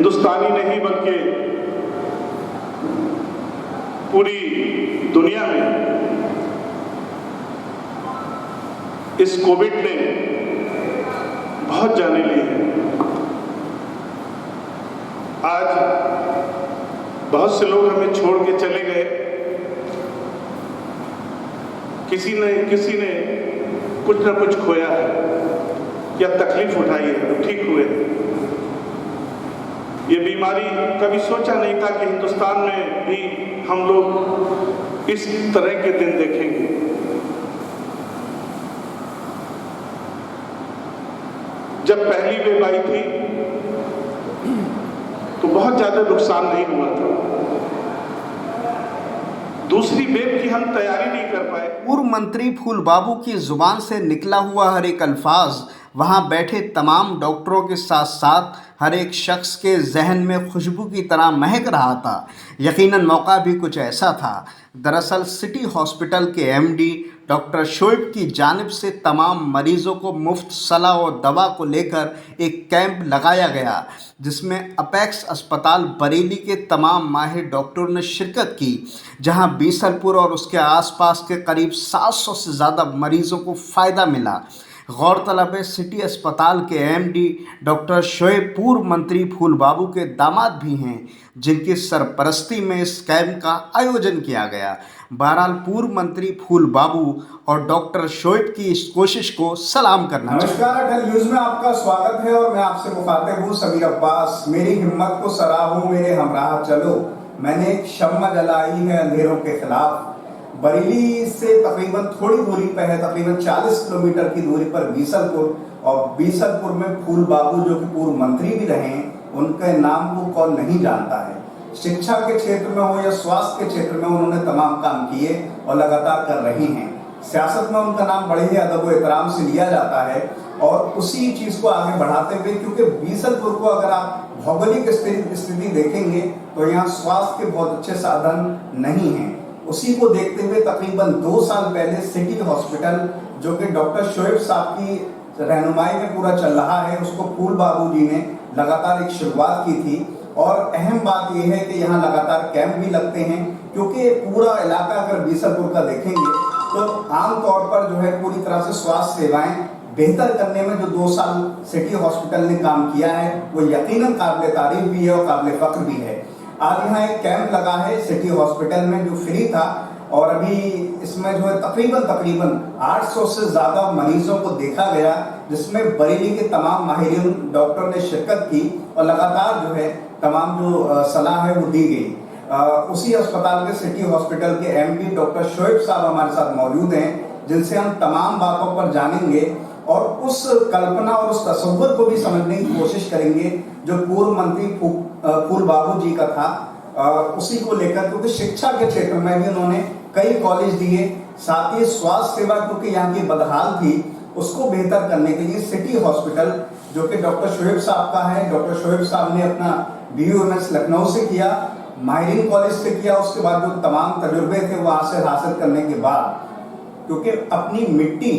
हिंदुस्तानी नहीं बल्कि पूरी दुनिया में इस कोविड ने बहुत जाने ली है। आज बहुत से लोग हमें छोड़ के चले गए, किसी ने कुछ ना कुछ खोया है या तकलीफ उठाई है, ठीक हुए। ये बीमारी कभी सोचा नहीं था कि हिंदुस्तान में भी हम लोग इस तरह के दिन देखेंगे। जब पहली वेव आई थी तो बहुत ज्यादा नुकसान नहीं हुआ था। दूसरी वेव की हम तैयारी नहीं कर पाए। पूर्व मंत्री फूल बाबू की जुबान से निकला हुआ हर एक अल्फाज वहां बैठे तमाम डॉक्टरों के साथ साथ हर एक शख्स के जहन में खुशबू की तरह महक रहा था। यकीनन मौका भी कुछ ऐसा था। दरअसल सिटी हॉस्पिटल के एमडी डॉक्टर शोएब की जानिब से तमाम मरीजों को मुफ्त सलाह और दवा को लेकर एक कैंप लगाया गया, जिसमें अपेक्स अस्पताल बरेली के तमाम माहिर डॉक्टरों ने शिरकत की, जहां बीसलपुर और उसके आसपास के करीब 700 से ज़्यादा मरीजों को फ़ायदा मिला। गौरतलब है सिटी अस्पताल के एमडी डॉक्टर शोएब पूर्व मंत्री फूल बाबू के दामाद भी हैं, जिनकी सरपरस्ती में इस कैंप का आयोजन किया गया। बहरहाल पूर्व मंत्री फूल बाबू और डॉक्टर शोएब की इस कोशिश को सलाम करना चाहिए। नमस्कार, अटल न्यूज में आपका स्वागत है और मैं आपसे मुखातिब हूँ समीर अब्बास। मेरी हिम्मत को सराहो, मेरे हमराह चलो, मैंने एक शम्मा जलाई है अंधेरों के खिलाफ। बरेली से तकरीबन थोड़ी दूरी पर है, तकरीबन 40 किलोमीटर की दूरी पर बीसलपुर, और बीसलपुर में फूल बाबू जो कि पूर्व मंत्री भी रहे हैं, उनके नाम को कौन नहीं जानता है। शिक्षा के क्षेत्र में हो या स्वास्थ्य के क्षेत्र में उन्होंने तमाम काम किए और लगातार कर रहे हैं। सियासत में उनका नाम बड़े ही अदब और एहतराम से लिया जाता है और उसी चीज को आगे बढ़ाते हुए, क्योंकि बीसलपुर को अगर आप भौगोलिक स्थिति देखेंगे तो यहाँ स्वास्थ्य के बहुत अच्छे साधन नहीं हैं। उसी को देखते हुए तकरीबन 2 साल पहले सिटी हॉस्पिटल जो कि डॉक्टर शोएब साहब की रहनुमाई में पूरा चल रहा है, उसको फूल बाबू जी ने लगातार एक शुरुआत की थी। और अहम बात यह है कि यहाँ लगातार कैंप भी लगते हैं, क्योंकि पूरा इलाका अगर बीसलपुर का देखेंगे तो आमतौर पर जो है पूरी तरह से स्वास्थ्य सेवाएं बेहतर करने में जो 2 साल सिटी हॉस्पिटल ने काम किया है वो यकीनन काबिल तारीफ भी है और काबिल फख्र भी है। आज यहाँ एक कैंप लगा है सिटी हॉस्पिटल में जो फ्री था, और अभी इसमें जो है तकरीबन 800 से ज़्यादा मरीजों को देखा गया, जिसमें बरेली के तमाम माहिरीन डॉक्टर ने शिरकत की और लगातार जो है तमाम जो सलाह है वो दी गई। उसी अस्पताल के सिटी हॉस्पिटल के एमडी डॉक्टर शोएब साहब हमारे साथ मौजूद हैं, जिनसे हम तमाम बातों पर जानेंगे और उस कल्पना और उस तस्वुर को भी समझने की कोशिश करेंगे जो पूर्व मंत्री फूल बाबू जी का था, उसी को लेकर, क्योंकि शिक्षा के क्षेत्र में भी उन्होंने कई कॉलेज दिए, साथ ही स्वास्थ्य सेवा क्योंकि यहाँ की बदहाल थी उसको बेहतर करने के लिए सिटी हॉस्पिटल जो कि डॉक्टर शोएब साहब का है, डॉक्टर शोएब साहब ने अपना BUMS लखनऊ से किया, माहिरीन कॉलेज से किया, उसके बाद जो तमाम तजुर्बे थे वहाँ से हासिल करने के बाद, क्योंकि अपनी मिट्टी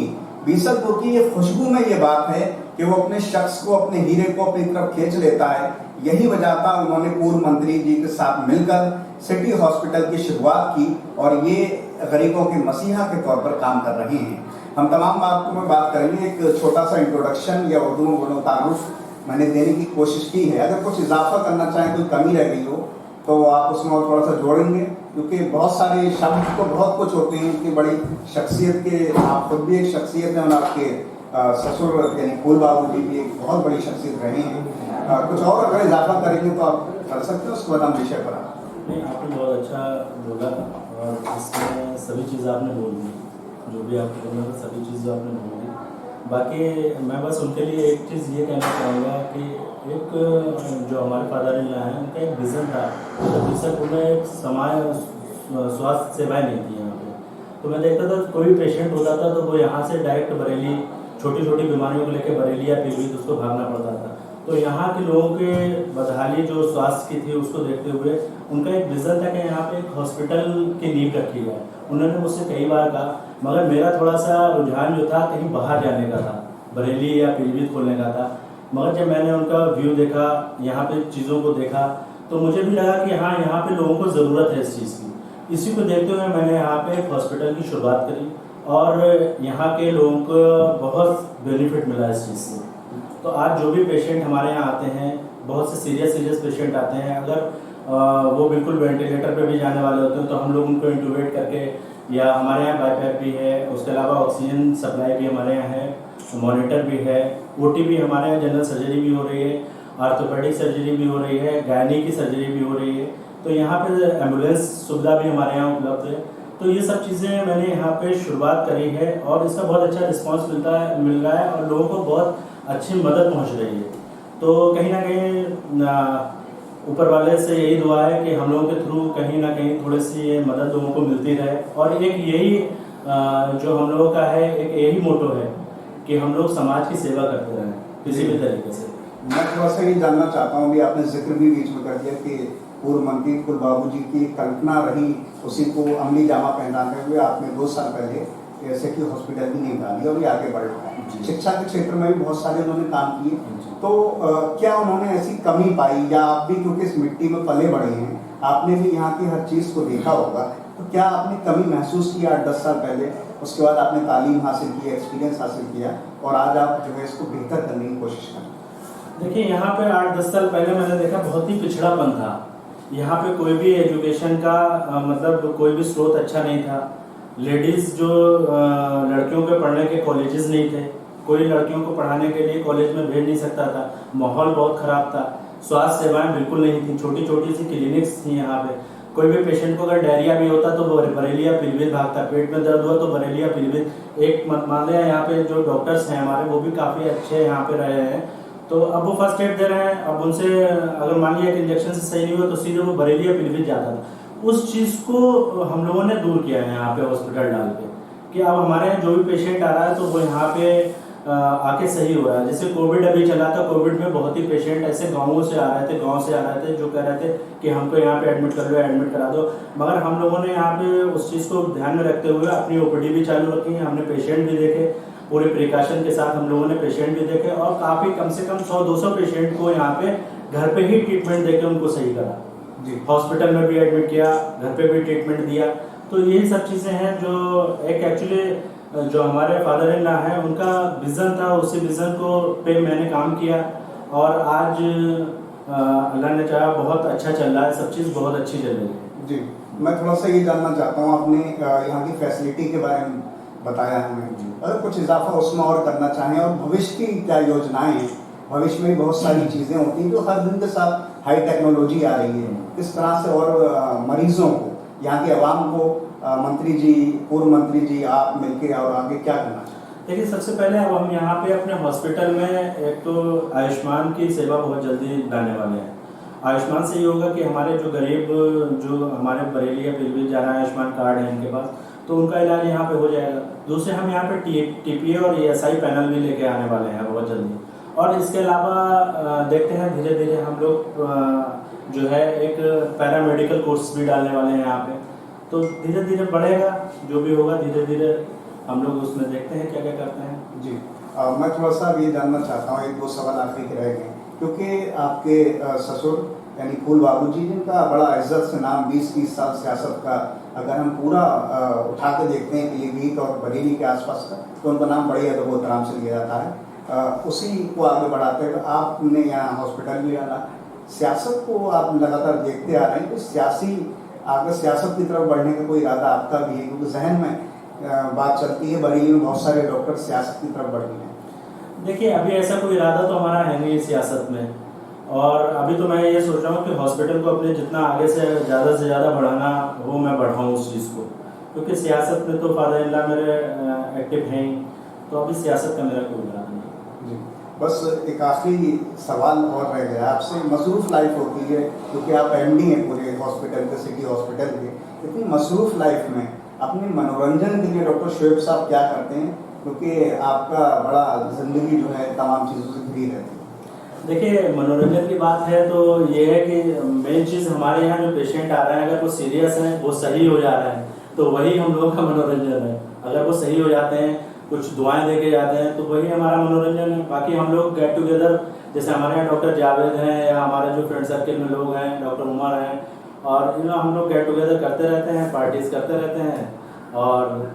बीसलपुर की ये खुशबू में ये बात है कि वो अपने शख्स को, अपने हीरे को अपनी तरफ खींच लेता है। यही वजह था उन्होंने पूर्व मंत्री जी के साथ मिलकर सिटी हॉस्पिटल की शुरुआत की और ये गरीबों के मसीहा के तौर पर काम कर रहे हैं। हम तमाम बातों में बात करेंगे। एक छोटा सा इंट्रोडक्शन या उर्दू में तारुफ मैंने देने की कोशिश की है। अगर कुछ इजाफा करना चाहें, कोई कमी रह गई हो तो आप उसमें और थोड़ा सा जोड़ेंगे, क्योंकि बहुत सारे शब्द तो बहुत कुछ होते हैं कि बड़ी शख्सियत के, आप खुद भी एक शख्सियत हैं और आपके ससुर यानी फूल बाबू जी भी एक बहुत बड़ी शख्सियत रहे हैं। कुछ और अगर इजाफा करेंगे तो आप कर सकते हैं, उसके बाद हम विषय पर नहीं, आपने बहुत अच्छा बोला और इसमें सभी चीज़ आपने बोल दी, जो भी आपको बोलना था सभी चीज़ आपने बोल दी। बाकी मैं बस उनके लिए एक चीज़ ये कहना चाहूँगा कि एक जो हमारे फादर इन लॉ हैं उनका एक विज़न था, तो बीसलपुर में एक स्वास्थ्य सेवाएं नहीं थी यहाँ पे। तो मैं देखता था कोई भी पेशेंट होता था तो वो यहाँ से डायरेक्ट बरेली, छोटी छोटी बीमारियों को लेकर बरेली या पीलीभीत उसको भागना पड़ता था। तो यहाँ के लोगों के बदहाली जो स्वास्थ्य की थी उसको देखते हुए उनका एक विज़न था कि यहाँ पे एक हॉस्पिटल की नींव रखी जाए। उन्होंने मुझसे कई बार कहा, मगर मेरा थोड़ा सा रुझान जो था कहीं बाहर जाने का था, बरेली या पीलीभीत खोलने का था। मगर जब मैंने उनका व्यू देखा, यहाँ पे चीज़ों को देखा, तो मुझे भी लगा कि हाँ, यहाँ पे लोगों को ज़रूरत है इस चीज़ की। इसी को देखते हुए मैंने यहाँ पे एक हॉस्पिटल की शुरुआत करी और यहाँ के लोगों को बहुत बेनिफिट मिला इस चीज़ से। तो आज जो भी पेशेंट हमारे यहाँ आते हैं, बहुत से सीरियस पेशेंट आते हैं, अगर वो बिल्कुल वेंटिलेटर पे भी जाने वाले होते हैं तो हम लोग उनको इंट्यूबेट करके, या हमारे यहाँ बाईपैप भी है, उसके अलावा ऑक्सीजन सप्लाई भी हमारे यहाँ है, मॉनिटर भी है, ओटी भी हमारे यहाँ, जनरल सर्जरी भी हो रही है, आर्थोपेडिक सर्जरी भी हो रही है, गायनी की सर्जरी भी हो रही है। तो यहाँ पे एम्बुलेंस सुविधा भी हमारे यहाँ उपलब्ध है। तो ये सब चीज़ें मैंने यहाँ पे शुरुआत करी है और इसका बहुत अच्छा रिस्पांस मिल रहा है और लोगों को बहुत अच्छी मदद पहुँच रही है। तो कहीं ना कहीं ऊपर वाले से यही दुआ है कि हम लोगों के थ्रू कहीं ना कहीं थोड़ी सी ये मदद लोगों को मिलती रहे। और एक यही जो हम लोगों का है, एक यही मोटो है कि हम लोग समाज की सेवा करते रहें किसी भी तरीके से। मैं थोड़ा सा ये जानना चाहता हूँ, अभी आपने जिक्र भी बीच में कर दिया कि पूर्व मंत्री कुल बाबू जी की कल्पना रही, उसी को अमली जामा पहनाते हुए आपने 2 साल पहले ऐसे कि हॉस्पिटल भी नहीं डाली और ये आगे बढ़ रहा है। शिक्षा के क्षेत्र में भी बहुत सारे उन्होंने काम किए। तो क्या उन्होंने ऐसी कमी पाई, या आप भी क्योंकि इस मिट्टी में पले बड़े हैं, आपने भी यहाँ की हर चीज़ को देखा होगा, तो क्या आपने कमी महसूस की 8-10 साल पहले? उसके बाद आपने तालीम हासिल की, एक्सपीरियंस हासिल किया और आज आप जो है इसको बेहतर करने की कोशिश कर रहे हैं। देखिए, यहाँ पे 8-10 साल पहले मैंने देखा बहुत ही पिछड़ापन था। यहाँ पे कोई भी एजुकेशन का मतलब कोई भी स्रोत अच्छा नहीं था। लेडीज़ जो लड़कियों के पढ़ने के कॉलेजेस नहीं थे, कोई लड़कियों को पढ़ाने के लिए कॉलेज में भेज नहीं सकता था, माहौल बहुत ख़राब था, स्वास्थ्य सेवाएं बिल्कुल नहीं थी, छोटी छोटी सी क्लिनिक्स थी यहाँ पे। कोई भी पेशेंट को अगर डायरिया भी होता तो बरेलिया पीलीभीत भागता, पेट में दर्द हुआ तो बरेलिया पीलीभीत। एक मान लिया यहाँ पे जो डॉक्टर्स हैं हमारे, वो भी काफ़ी अच्छे यहाँ पे रहे हैं, तो अब वो फर्स्ट एड दे रहे हैं। अब उनसे अगर मान लिया कि इंजेक्शन से सही नहीं हुआ तो सीधे वो बरेलिया पीलीभीत जाता था। उस चीज़ को हम लोगों ने दूर किया है यहाँ पे हॉस्पिटल डाल के, कि अब हमारे यहाँ जो भी पेशेंट आ रहा है तो वो यहाँ पे आके सही हो रहा है। जैसे कोविड अभी चला था, कोविड में बहुत ही पेशेंट ऐसे गाँवों से आ रहे थे, जो कह रहे थे कि हमको यहाँ पे एडमिट कर लो, एडमिट करा दो। मगर हम लोगों ने यहाँ पे उस चीज़ को ध्यान में रखते हुए अपनी ओपीडी भी चालू रखी है, हमने पेशेंट भी देखे, पूरे प्रिकॉशन के साथ हम लोगों ने पेशेंट भी देखे और काफ़ी कम से कम 100-200 पेशेंट को यहाँ पे घर पे ही ट्रीटमेंट देके उनको सही करा। हॉस्पिटल में भी एडमिट किया, घर पे भी ट्रीटमेंट दिया। तो यही सब चीज़ें हैं जो एक एक्चुअली जो हमारे फादर इन लॉ हैं उनका विज़न था, उसी विज़न को पे मैंने काम किया और आज अल्लाह ने चाहा बहुत अच्छा चल रहा है, सब चीज़ बहुत अच्छी चल रही है। जी, मैं थोड़ा सा ये जानना चाहता हूँ, आपने यहाँ की फैसिलिटी के बारे में बताया हमें, अगर कुछ इजाफा उसमें और करना चाहें और भविष्य की क्या योजनाएं हैं? भविष्य में भी बहुत सारी चीज़ें होती हैं जो हर दिन के साथ हाई टेक्नोलॉजी आ रही है, किस तरह से और मरीजों को, यहाँ के अवाम को मंत्री जी, पूर्व मंत्री जी आप मिलके और आगे क्या करना चाहते हैं? देखिए, सबसे पहले अब हम यहाँ पे अपने हॉस्पिटल में एक तो आयुष्मान की सेवा बहुत जल्दी लाने वाले हैं। आयुष्मान से ये होगा कि हमारे जो गरीब जो हमारे बरेली या पीलीभीत जा रहा है, आयुष्मान कार्ड है इनके पास, तो उनका इलाज यहाँ पे हो जाएगा। दूसरे हम यहाँ पे टीपीए और ESI पैनल भी लेके आने वाले हैं बहुत जल्दी। और इसके अलावा देखते हैं धीरे धीरे हम लोग जो है एक पैरामेडिकल कोर्स भी डालने वाले हैं यहाँ पे, तो धीरे धीरे बढ़ेगा, जो भी होगा धीरे धीरे हम लोग उसमें देखते हैं क्या क्या करते हैं। जी, मैं थोड़ा सा ये जानना चाहता हूँ, 1-2 सवाल आखिरी के रह गए, क्योंकि आपके ससुर यानी फूल बाबू जी, जिनका बड़ा इज्जत से नाम 20-30 साल सियासत का अगर हम पूरा उठा के देखते हैं पीलीभीत और बरेली के आसपास का, तो उनका नाम बड़े अदब व एहतराम से लिया जाता है। उसी को आगे बढ़ाते हुए आपने यहाँ हॉस्पिटल भी डाला, सियासत को आप लगातार देखते आ रहे हैं, तो आगे सियासत की तरफ बढ़ने का कोई इरादा आपका भी है? क्योंकि जहन में बात चलती है बरेली में बहुत सारे डॉक्टर सियासत की तरफ बढ़ गए हैं। देखिए, अभी ऐसा कोई इरादा तो हमारा है नहीं सियासत में, और अभी तो मैं ये सोच रहा हूँ कि हॉस्पिटल को अपने जितना आगे से ज़्यादा बढ़ाना हो मैं बढ़ाऊँ उस चीज़ को, क्योंकि सियासत में तो फादर इन लॉ मेरे एक्टिव हैं ही, तो अभी सियासत का मेरा कोई इरादा नहीं। जी, बस एक आखिरी सवाल और रह गया आपसे। मसरूफ़ लाइफ होती है, क्योंकि आप MD हैं पूरे हॉस्पिटल के, सिटी हॉस्पिटल के, इतनी मसरूफ़ लाइफ में अपने मनोरंजन के लिए डॉक्टर शोएब साहब क्या करते हैं? क्योंकि आपका बड़ा ज़िंदगी जो है तमाम चीज़ों से घिरी रहती है। देखिए, मनोरंजन की बात है तो ये है कि मेन चीज़ हमारे यहाँ जो पेशेंट आ रहे हैं, अगर वो सीरियस हैं, वो सही हो जा रहे हैं, तो वही हम लोगों का मनोरंजन है। अगर वो सही हो जाते हैं कुछ दुआएं दे के जाते हैं, तो वही हमारा मनोरंजन है। बाकी हम लोग गेट टुगेदर, जैसे हमारे यहाँ डॉक्टर जावेद हैं या हमारे जो फ्रेंड सर्किल में लोग हैं, डॉक्टर उमर हैं, और हम लोग गेट टुगेदर करते रहते हैं, पार्टीज़ करते रहते हैं और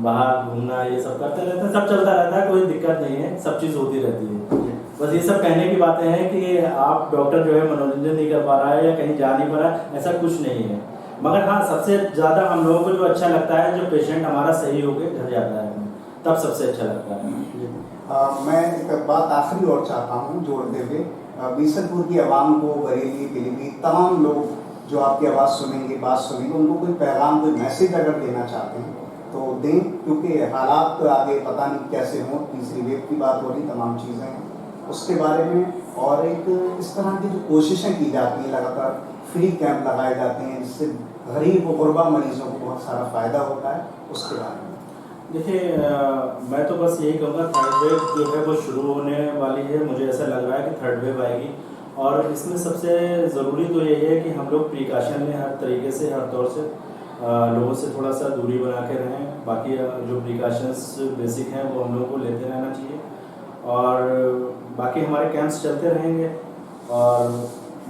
बाहर घूमना ये सब करते रहते हैं, सब चलता रहता है, कोई दिक्कत नहीं है, सब चीज़ होती रहती है। बस ये सब कहने की बातें हैं कि आप डॉक्टर जो है मनोरंजन नहीं कर पा रहा है या कहीं जा नहीं पा रहा है, ऐसा कुछ नहीं है। मगर हाँ, सबसे ज़्यादा हम लोगों को जो अच्छा लगता है, जो पेशेंट हमारा सही होकर घर जाता है, तब सबसे अच्छा लगता है। मैं एक बात आखिरी और चाहता हूँ जोड़ते हुए, बीसलपुर की आवाम को, बरेली, पीलीभीत, तमाम लोग जो आपकी आवाज़ सुनेंगे, बात सुनेंगे, उनको कोई पैगाम, कोई मैसेज अगर देना चाहते हैं तो दें, क्योंकि हालात आगे पता नहीं कैसे हों। तीसरी वेव की बात हो रही, तमाम चीज़ें हैं उसके बारे में, और एक इस तरह की जो कोशिशें की जाती हैं, लगातार फ्री कैंप लगाए जाते हैं जिससे गरीब और गुरबा मरीजों को बहुत सारा फ़ायदा होता है, उसके बारे में। देखिए, मैं तो बस यही कहूँगा, थर्ड वेव जो है वो शुरू होने वाली है। मुझे ऐसा लग रहा है कि थर्ड वेव आएगी, और इसमें सबसे ज़रूरी तो यही है कि हम लोग प्रिकॉशन लें हर तरीके से, हर तौर से लोगों से थोड़ा सा दूरी बना के रहें। बाकी जो प्रिकॉशंस बेसिक हैं वो हम लोगों को लेते रहना चाहिए, और बाकी हमारे कैंप्स चलते रहेंगे, और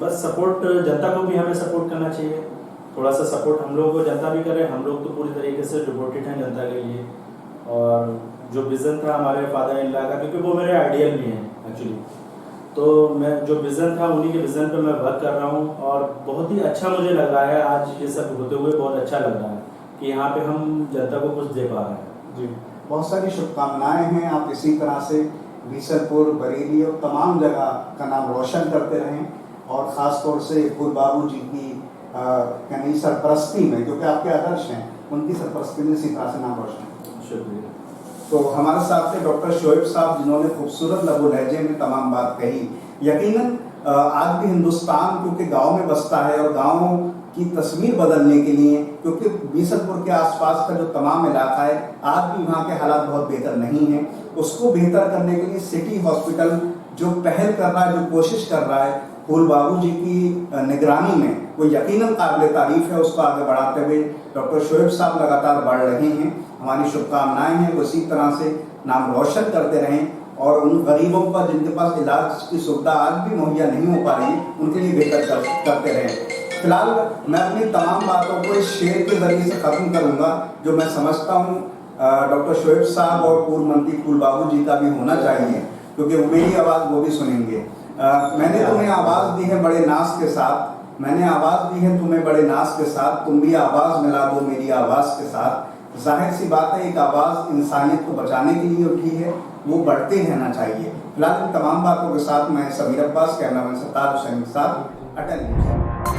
बस सपोर्ट, जनता को भी हमें सपोर्ट करना चाहिए। थोड़ा सा सपोर्ट हम लोगों को जनता भी करे, हम लोग तो पूरी तरीके से डिवोटेड हैं जनता के लिए। और जो विज़न था हमारे फादर इन लॉ का, क्योंकि वो मेरे आइडियल भी हैं एक्चुअली, तो मैं जो विज़न था उन्हीं के विज़न पे मैं वर्क कर रहा हूँ, और बहुत ही अच्छा मुझे लग रहा है आज ये सब होते हुए, बहुत अच्छा लग रहा है कि यहाँ पे हम जनता को कुछ दे पा रहे हैं। जी, बहुत सारी शुभकामनाएं हैं। आप इसी तरह से बीसलपुर, बरेली और तमाम जगह का नाम रोशन करते रहें, और ख़ास तौर से फूल बाबू जी की यानी सरपरस्ती में, जो कि आपके आदर्श हैं, उनकी सरपरस्ती में इसी तरह से नाम रोशन। शुक्रिया। तो हमारे साथ थे डॉक्टर शोएब साहब, जिन्होंने खूबसूरत लघु लहजे में तमाम बात कही। यकीनन आज भी हिंदुस्तान क्योंकि गांव में बसता है, और गांव की तस्वीर बदलने के लिए, क्योंकि बीसलपुर के आसपास का जो तमाम इलाका है आज भी वहाँ के हालात बहुत बेहतर नहीं हैं, उसको बेहतर करने के लिए सिटी हॉस्पिटल जो पहल कर रहा है, जो कोशिश कर रहा है फूल बाबू जी की निगरानी में, वो यकीनन काबिल तारीफ है। उसको आगे बढ़ाते हुए डॉक्टर शोएब साहब लगातार बढ़ रहे हैं। हमारी शुभकामनाएं हैं वो इसी तरह से नाम रोशन करते रहें, और उन गरीबों का जिनके पास इलाज की सुविधा आज भी मुहैया नहीं हो पा रही है, उनके लिए बेहतर करते रहें। फिलहाल मैं अपनी तमाम बातों को इस शेर के जरिए से ख़त्म करूँगा, जो मैं समझता हूँ डॉक्टर शोएब साहब और पूर्व मंत्री फूल बाबू जी का भी होना चाहिए, क्योंकि मेरी आवाज़ वो भी सुनेंगे। मैंने तुम्हें आवाज़ दी है बड़े नाज के साथ, मैंने आवाज़ दी है तुम्हें बड़े नाज के साथ, तुम भी आवाज़ मिला दो मेरी आवाज़ के साथ। जाहिर सी बात है, एक आवाज़ इंसानियत को बचाने के लिए उठी है, वो बढ़ते रहना चाहिए। फिलहाल इन तमाम बातों के साथ मैं समीर अब्बास, कैमरामैन सत्तार हुसैन के साथ, अटल न्यूज़।